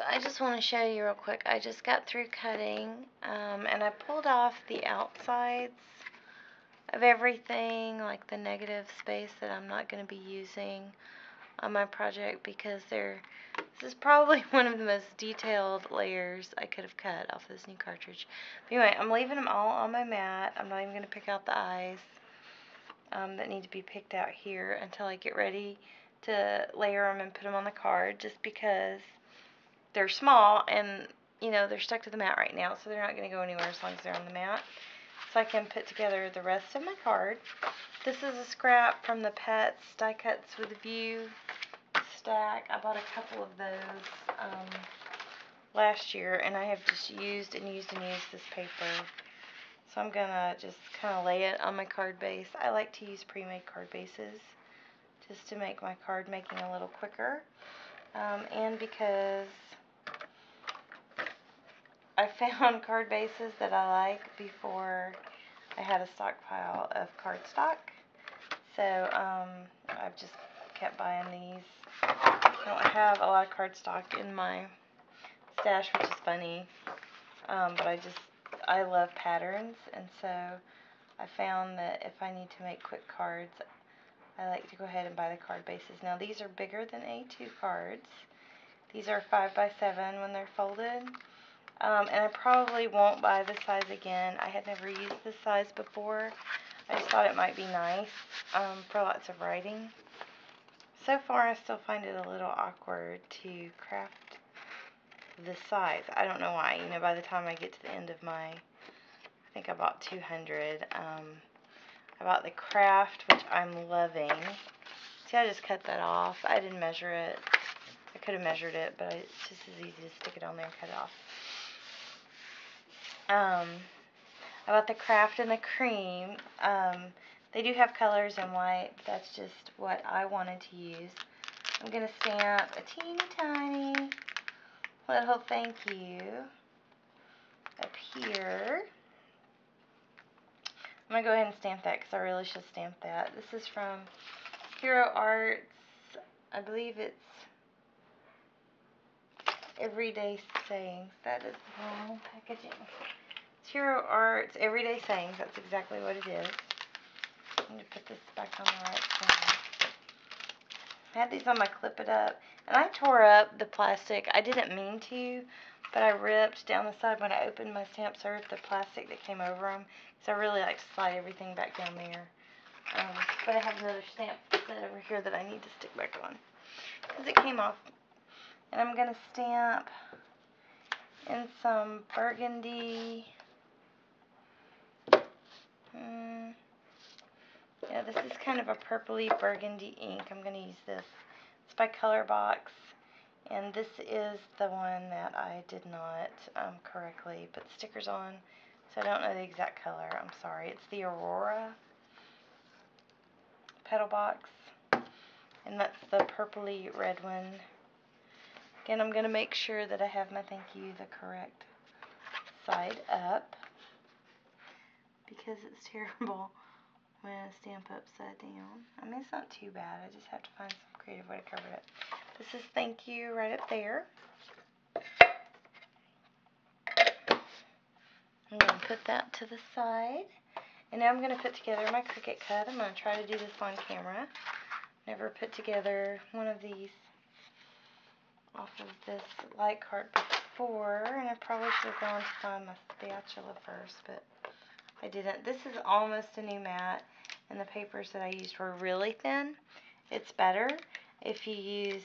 So I just want to show you real quick. I just got through cutting, and I pulled off the outsides of everything, like the negative space that I'm not going to be using on my project because this is probably one of the most detailed layers I could have cut off this new cartridge. But anyway, I'm leaving them all on my mat. I'm not even going to pick out the eyes that need to be picked out here until I get ready to layer them and put them on the card, just because they're small and, you know, they're stuck to the mat right now, so they're not going to go anywhere as long as they're on the mat. So I can put together the rest of my card. This is a scrap from the Pets Die Cuts with a View stack. I bought a couple of those last year, and I have just used this paper. So I'm going to just kind of lay it on my card base. I like to use pre-made card bases just to make my card making a little quicker. And because I found card bases that I like before I had a stockpile of cardstock. So I've just kept buying these. I don't have a lot of cardstock in my stash, which is funny. But I love patterns, and so I found that if I need to make quick cards, I like to go ahead and buy the card bases. Now these are bigger than A2 cards. These are 5x7 when they're folded. And I probably won't buy this size again. I had never used this size before. I just thought it might be nice for lots of writing. So far, I still find it a little awkward to craft this size. I don't know why. You know, by the time I get to the end of my, I think I bought 200. I bought the craft, which I'm loving. See, I just cut that off. I didn't measure it. I could have measured it, but it's just as easy to stick it on there and cut it off. I bought the craft and the cream. They do have colors in white, but that's just what I wanted to use. I'm going to stamp a teeny tiny little thank you up here. I'm going to go ahead and stamp that because I really should stamp that. This is from Hero Arts. I believe it's Everyday Sayings. That is the wrong packaging. It's Hero Arts Everyday Sayings. That's exactly what it is. I'm going to put this back on the right side. I had these on my Clip It Up, and I tore up the plastic. I didn't mean to, but I ripped down the side when I opened my stamps. I ripped the plastic that came over them, because I really like to slide everything back down there. But I have another stamp set over here that I need to stick back on, because it came off. And I'm going to stamp in some burgundy. Yeah, this is kind of a purpley burgundy ink. I'm going to use this. It's by Color Box, and this is the one that I did not correctly put the stickers on, so I don't know the exact color. I'm sorry. It's the Aurora Petal Box, and that's the purpley red one. Again, I'm going to make sure that I have my thank you the correct side up, because it's terrible when I stamp upside down. I mean, it's not too bad. I just have to find some creative way to cover it. This is thank you right up there. I'm going to put that to the side. And now I'm going to put together my Cricut cut. I'm going to try to do this on camera. Never put together one of these off of this light card before. And I probably should have gone to find my spatula first, but I didn't. This is almost a new mat, and the papers that I used were really thin. It's better if you use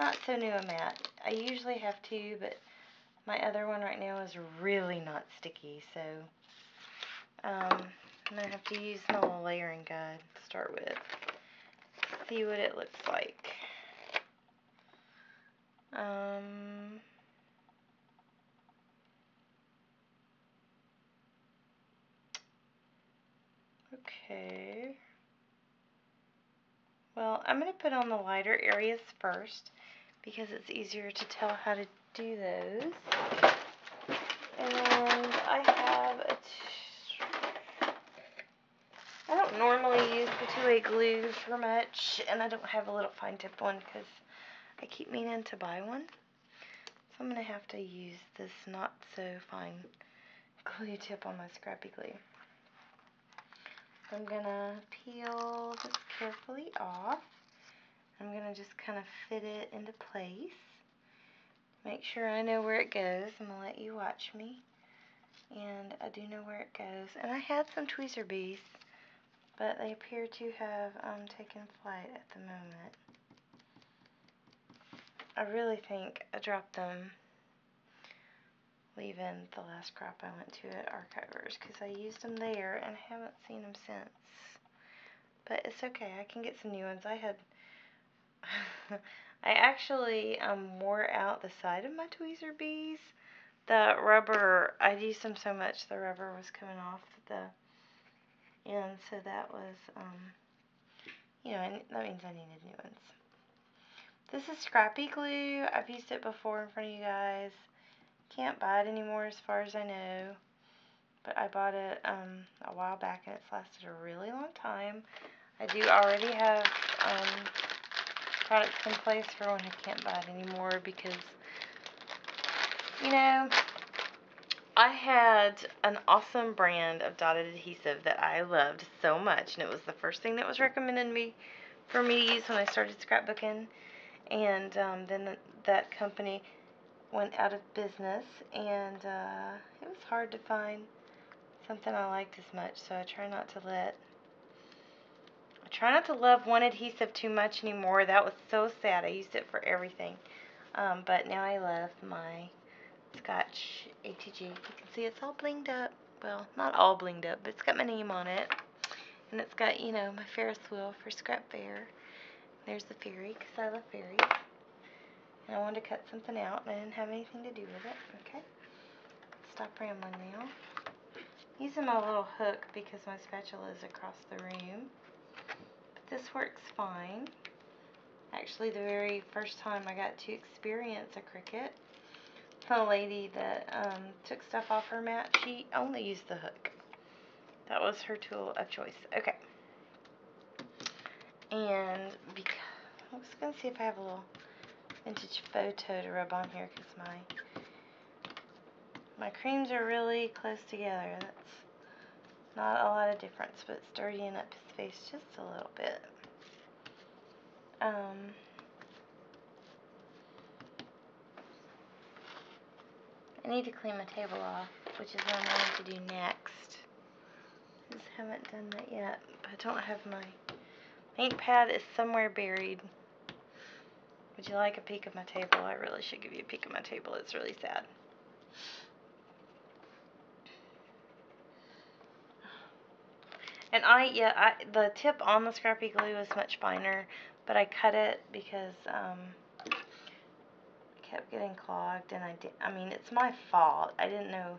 not so new a mat. I usually have two, but my other one right now is really not sticky, so I'm going to have to use my little layering guide to start with. See what it looks like. Okay. Well, I'm going to put on the lighter areas first because it's easier to tell how to do those. And I have I don't normally use the two-way glue for much, and I don't have a little fine tip one because I keep meaning to buy one. So I'm going to have to use this not so fine glue tip on my scrappy glue. I'm going to peel this carefully off. I'm going to just kind of fit it into place. Make sure I know where it goes. I'm going to let you watch me. And I do know where it goes. And I had some tweezer bees, but they appear to have taken flight at the moment. I really think I dropped them leaving the last crop I went to at Archivers, because I used them there and I haven't seen them since. But it's okay, I can get some new ones. I actually wore out the side of my tweezer bees. The rubber, I used them so much the rubber was coming off the end, so that was, you know, that means I needed new ones. This is scrappy glue. I've used it before in front of you guys. Can't buy it anymore as far as I know, but I bought it a while back and it's lasted a really long time. I do already have products in place for when I can't buy it anymore, because, you know, I had an awesome brand of dotted adhesive that I loved so much, and it was the first thing that was recommended for me to use when I started scrapbooking, and then that company went out of business, and it was hard to find something I liked as much, so I try not to love one adhesive too much anymore. That was so sad. I used it for everything. But now I love my Scotch ATG. You can see it's all blinged up. Well, not all blinged up, but it's got my name on it. And it's got, you know, my Ferris wheel for Scrap Fair. There's the fairy, because I love fairies. And I wanted to cut something out, and I didn't have anything to do with it. Okay. Stop rambling now. Using my little hook because my spatula is across the room. But this works fine. Actually, the very first time I got to experience a Cricut, the lady that took stuff off her mat, she only used the hook. That was her tool of choice. Okay. And I was going to see if I have a little vintage photo to rub on here, because my creams are really close together. That's not a lot of difference, but it's dirtying up his face just a little bit. I need to clean my table off, which is what I'm going to do next. Just haven't done that yet. I don't have my ink pad. Is somewhere buried. Would you like a peek of my table? I really should give you a peek of my table. It's really sad. And the tip on the scrappy glue is much finer, but I cut it because it kept getting clogged, and I mean, it's my fault. I didn't know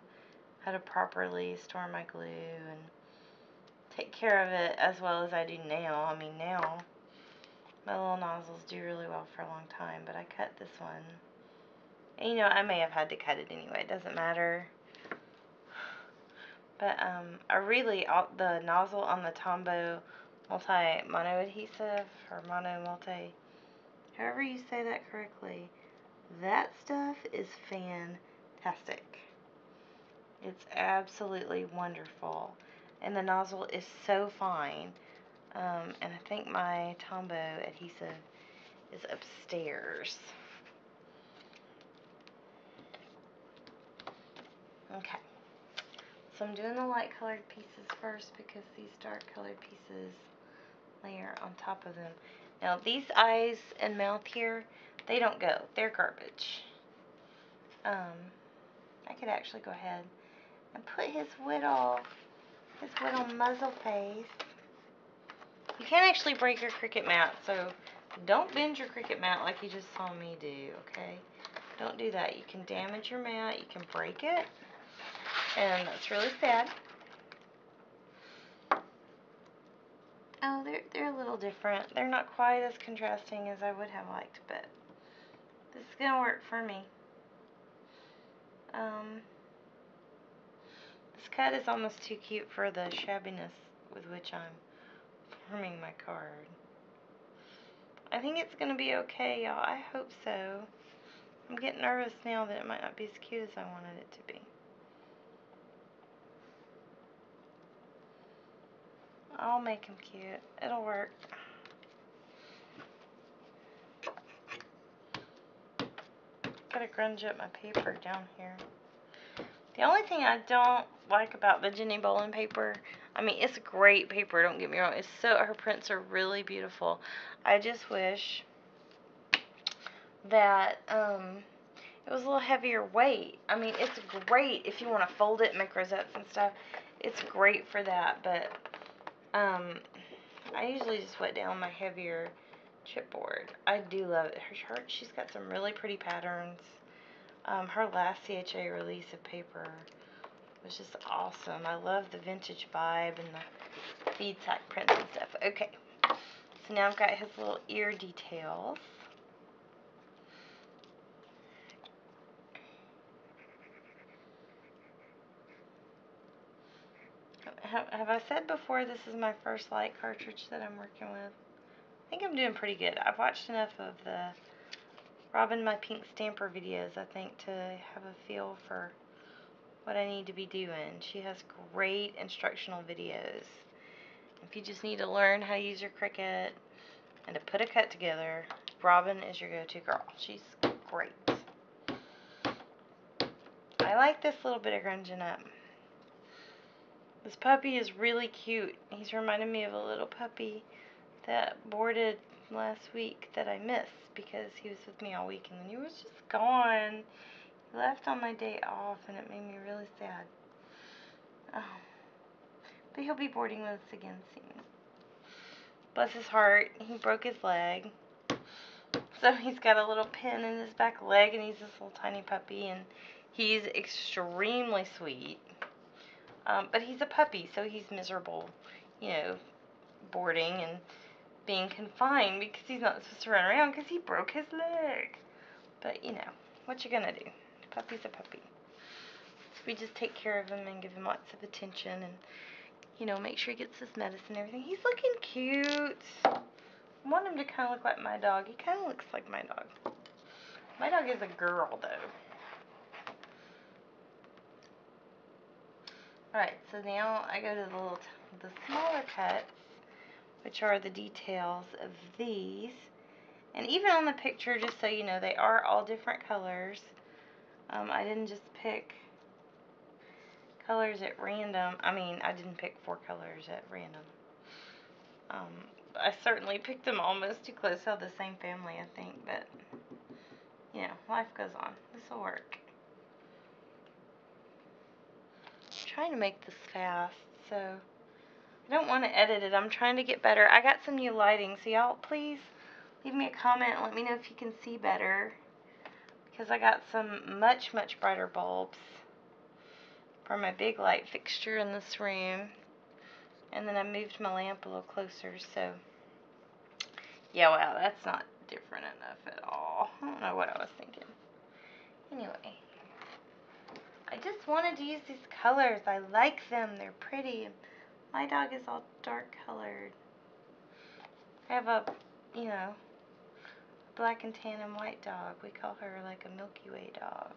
how to properly store my glue and take care of it as well as I do now. I mean, now my little nozzles do really well for a long time, but I cut this one. And, you know, I may have had to cut it anyway. It doesn't matter. But the nozzle on the Tombow mono adhesive, or multi, however you say that correctly, that stuff is fantastic. It's absolutely wonderful. And the nozzle is so fine. And I think my Tombow adhesive is upstairs. Okay. So I'm doing the light colored pieces first, because these dark colored pieces layer on top of them. Now these eyes and mouth here, they don't go. They're garbage. I could actually go ahead and put his little muzzle face. You can't actually break your Cricut mat, so don't bend your Cricut mat like you just saw me do, okay? Don't do that. You can damage your mat, you can break it, and that's really sad. Oh, they're a little different. They're not quite as contrasting as I would have liked, but this is going to work for me. This cut is almost too cute for the shabbiness with which I'm forming my card. I think it's going to be okay, y'all. I hope so. I'm getting nervous now that it might not be as cute as I wanted it to be. I'll make him cute. It'll work. Gotta grunge up my paper down here. The only thing I don't like about the Jenny Bolin paper, I mean, it's great paper, don't get me wrong. Her prints are really beautiful. I just wish that it was a little heavier weight. I mean, it's great if you want to fold it and make rosettes and stuff. It's great for that, but I usually just wet down my heavier chipboard. I do love it. She's got some really pretty patterns. Her last CHA release of paper was just awesome. I love the vintage vibe and the bead sack prints and stuff. Okay, so now I've got his little ear details. Have I said before this is my first light cartridge that I'm working with? I think I'm doing pretty good. I've watched enough of the Robin My Pink Stamper videos, I think, to have a feel for what I need to be doing. She has great instructional videos. If you just need to learn how to use your Cricut and to put a cut together, Robin is your go-to girl. She's great. I like this little bit of grunging up. This puppy is really cute. He's reminding me of a little puppy that boarded last week that I missed because he was with me all week and then he was just gone. He left on my day off and it made me really sad. Oh. But he'll be boarding with us again soon. Bless his heart, he broke his leg. So he's got a little pin in his back leg and he's this little tiny puppy and he's extremely sweet. But he's a puppy, so he's miserable, you know, boarding and being confined because he's not supposed to run around because he broke his leg. But, you know, what you gonna do? Puppy's a puppy. We just take care of him and give him lots of attention and, you know, make sure he gets his medicine and everything. He's looking cute. I want him to kind of look like my dog. He kind of looks like my dog. My dog is a girl, though. Alright, so now I go to the smaller cuts, which are the details of these. And even on the picture, just so you know, they are all different colors. I didn't just pick colors at random. I mean, I didn't pick 4 colors at random. I certainly picked them almost too close to the same family, I think, but, you know, life goes on. This will work. I'm trying to make this fast, so I don't want to edit it. I'm trying to get better. I got some new lighting, so y'all please leave me a comment and let me know if you can see better, because I got some much brighter bulbs for my big light fixture in this room, and then I moved my lamp a little closer, so yeah, wow, that's not different enough at all. I don't know what I was thinking. Anyway, I just wanted to use these colors. I like them. They're pretty. My dog is all dark colored. I have a, you know, black and tan and white dog. We call her like a Milky Way dog.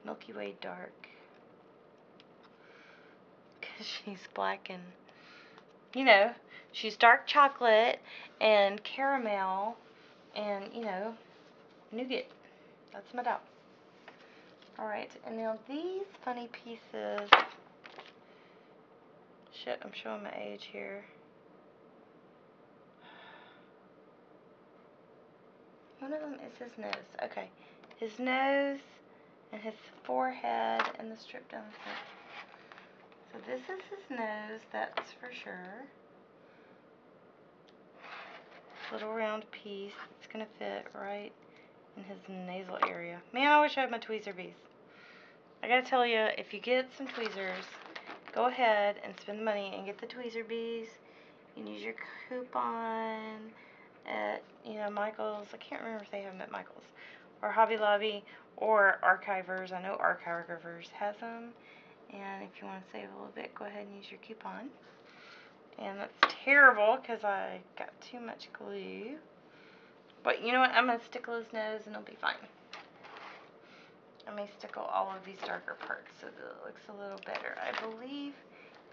Milky Way dark. Because she's black and, you know, she's dark chocolate and caramel and, you know, nougat. That's my dog. Alright, and now these funny pieces. Shit, I'm showing my age here. One of them is his nose. Okay. His nose and his forehead and the strip down the front. So this is his nose, that's for sure. Little round piece that's going to fit right in his nasal area. Man, I wish I had my tweezer bees. I gotta tell you, if you get some tweezers, go ahead and spend the money and get the tweezer bees. You can use your coupon at, you know, Michael's. I can't remember if they have them at Michael's or Hobby Lobby or Archivers. I know Archivers has them. And if you want to save a little bit, go ahead and use your coupon. And that's terrible because I got too much glue. But you know what? I'm going to stickle his nose and it'll be fine. I may stickle all of these darker parts so that it looks a little better. I believe,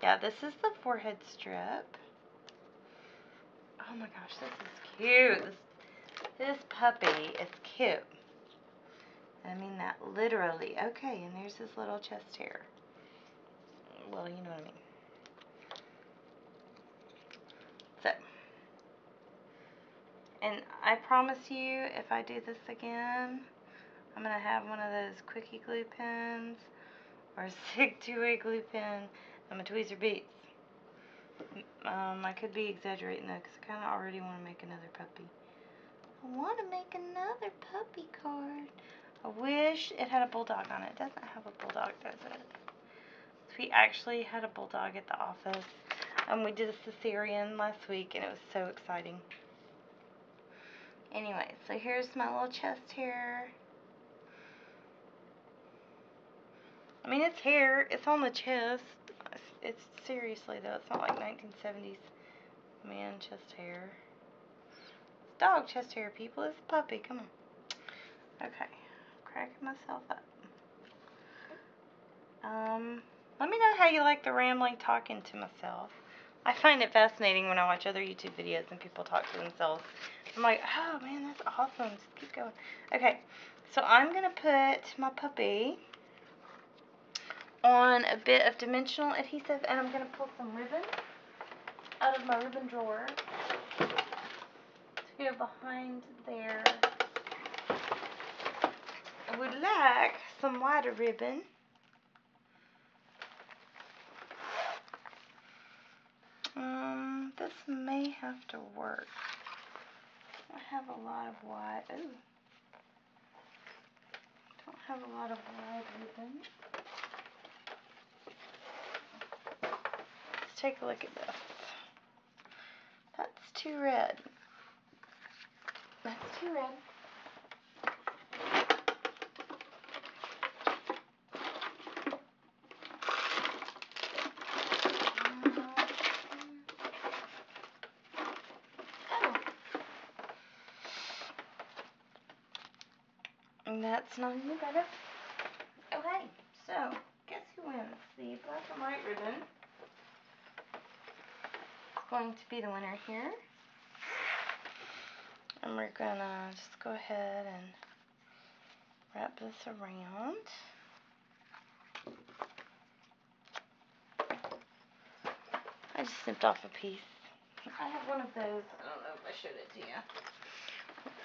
yeah, this is the forehead strip. Oh my gosh, this is cute. This puppy is cute. I mean that literally. Okay, and there's his little chest hair. Well, you know what I mean. So, and I promise you, if I do this again, I'm going to have one of those quickie glue pens or a Sig 2-way glue pen and my tweezer beads. I could be exaggerating though, because I kind of already want to make another puppy. I want to make another puppy card. I wish it had a bulldog on it. It doesn't have a bulldog, does it? We actually had a bulldog at the office. We did a cesarean last week, and it was so exciting. Anyway, so here's my little chest hair. I mean, it's hair. It's on the chest. It's seriously, though. It's not like 1970s man chest hair. It's dog chest hair, people. It's a puppy. Come on. Okay. Cracking myself up. Let me know how you like the rambling talking to myself. I find it fascinating when I watch other YouTube videos and people talk to themselves. I'm like, oh man, that's awesome. Just keep going. Okay, so I'm going to put my puppy on a bit of dimensional adhesive, and I'm going to pull some ribbon out of my ribbon drawer to go behind there. I would like some wider ribbon. This may have to work. I have a lot of wide. Ooh. Don't have a lot of wide ribbon. Let's take a look at this. That's too red. That's too red. And that's not any better. Okay, so guess who wins? The black and white ribbon is going to be the winner here. And we're gonna just go ahead and wrap this around. I just snipped off a piece. I have one of those. I don't know if I showed it to you.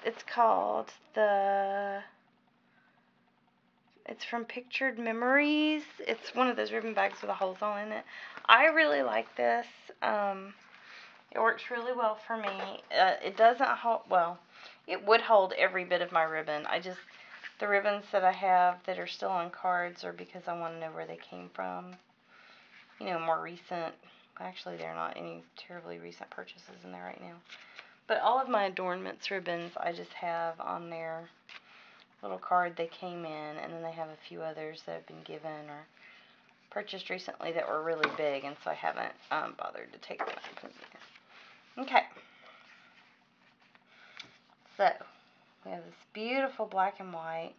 It's called it's from Pictured Memories. It's one of those ribbon bags with the holes all in it. I really like this. It works really well for me. It doesn't hold, well, it would hold every bit of my ribbon. The ribbons that I have that are still on cards are because I want to know where they came from. You know, more recent. Actually, they're not any terribly recent purchases in there right now. But all of my adornments ribbons, I just have on their little card they came in, and then they have a few others that have been given or purchased recently that were really big, and so I haven't bothered to take them out. Okay. So, we have this beautiful black and white.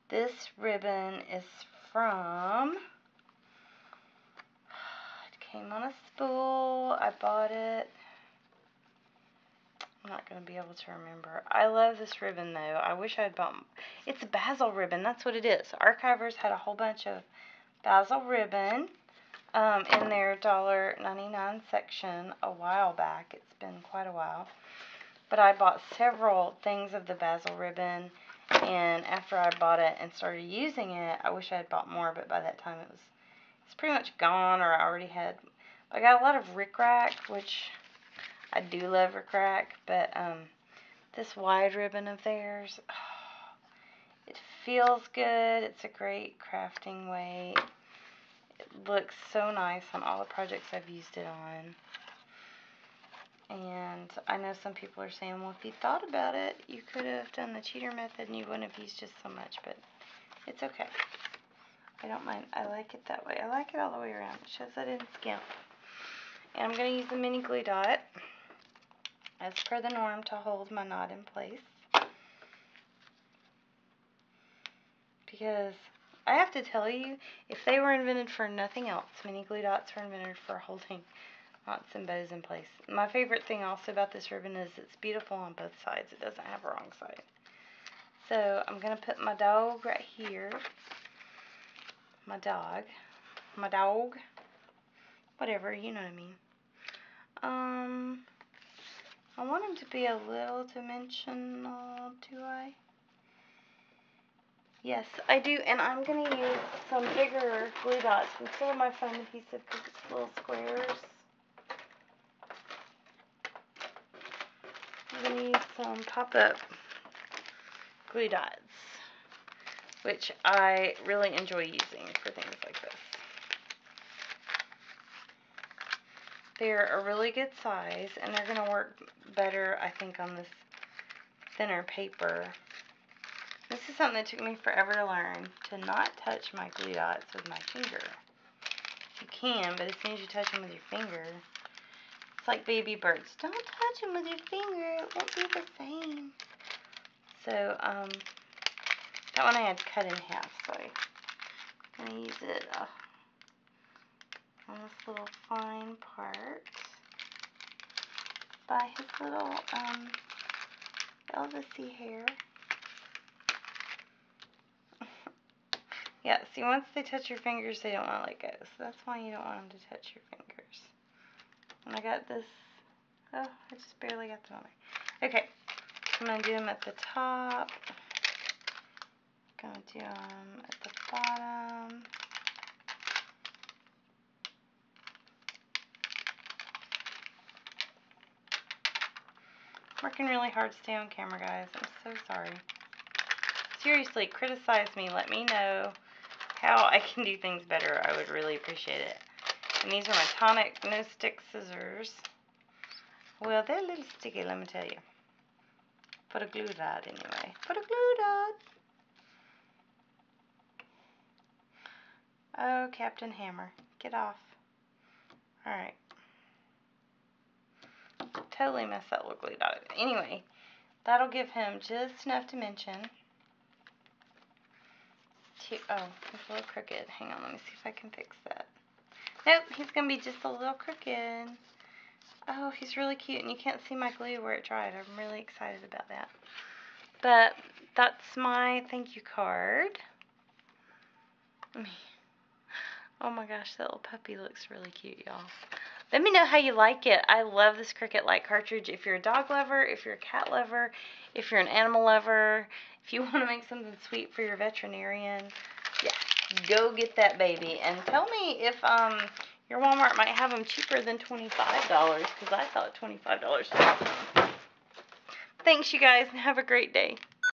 This ribbon is from, it came on a spool. I bought it. I'm not going to be able to remember. I love this ribbon, though. I wish I had bought, it's a basil ribbon. That's what it is. Archivers had a whole bunch of basil ribbon in their $1.99 section a while back. It's been quite a while. But I bought several things of the basil ribbon, and after I bought it and started using it, I wish I had bought more, but by that time it's pretty much gone, or I already had. I got a lot of rickrack, which I do love rickrack, but this wide ribbon of theirs, oh, it feels good. It's a great crafting weight. It looks so nice on all the projects I've used it on. And I know some people are saying, well, if you thought about it, you could have done the cheater method and you wouldn't have used just so much, but it's okay. I don't mind. I like it that way. I like it all the way around. It shows I didn't skimp. And I'm going to use a mini glue dot as per the norm to hold my knot in place, because I have to tell you, if they were invented for nothing else, mini glue dots were invented for holding knots and bows in place. My favorite thing also about this ribbon is it's beautiful on both sides. It doesn't have a wrong side. So I'm going to put my dog right here. My dog, whatever, you know what I mean. I want him to be a little dimensional, do I? Yes, I do, and I'm going to use some bigger glue dots instead of my foam adhesive because it's little squares. I'm going to use some pop-up glue dots, which I really enjoy using for things like this. They're a really good size, and they're going to work better, I think, on this thinner paper. This is something that took me forever to learn, to not touch my glue dots with my finger. You can, but as soon as you touch them with your finger, it's like baby birds. Don't touch them with your finger, it won't be the same. So, that one I had cut in half, so I'm going to use it on this little fine part by his little Elvis-y hair. Yeah, see, once they touch your fingers, they don't want to let go. So that's why you don't want them to touch your fingers. And I got this, oh, I just barely got them on there. Okay, I'm going to do them at the top. Going to do them at the bottom. Working really hard to stay on camera, guys. I'm so sorry. Seriously, criticize me. Let me know how I can do things better. I would really appreciate it. And these are my Tonic No Stick Scissors. Well, they're a little sticky, let me tell you. Put a glue dot anyway. Put a glue dot. Oh, Captain Hammer. Get off. Alright. Totally messed that little glue dot. Anyway, that'll give him just enough dimension. Oh, he's a little crooked. Hang on, let me see if I can fix that. Nope, he's going to be just a little crooked. Oh, he's really cute, and you can't see my glue where it dried. I'm really excited about that. But that's my thank you card. Oh my gosh, that little puppy looks really cute, y'all. Let me know how you like it. I love this Cricut Light cartridge. If you're a dog lover, if you're a cat lover, if you're an animal lover, if you want to make something sweet for your veterinarian, yeah, go get that baby. And tell me if your Walmart might have them cheaper than $25, because I thought $25 was awesome. Thanks, you guys, and have a great day.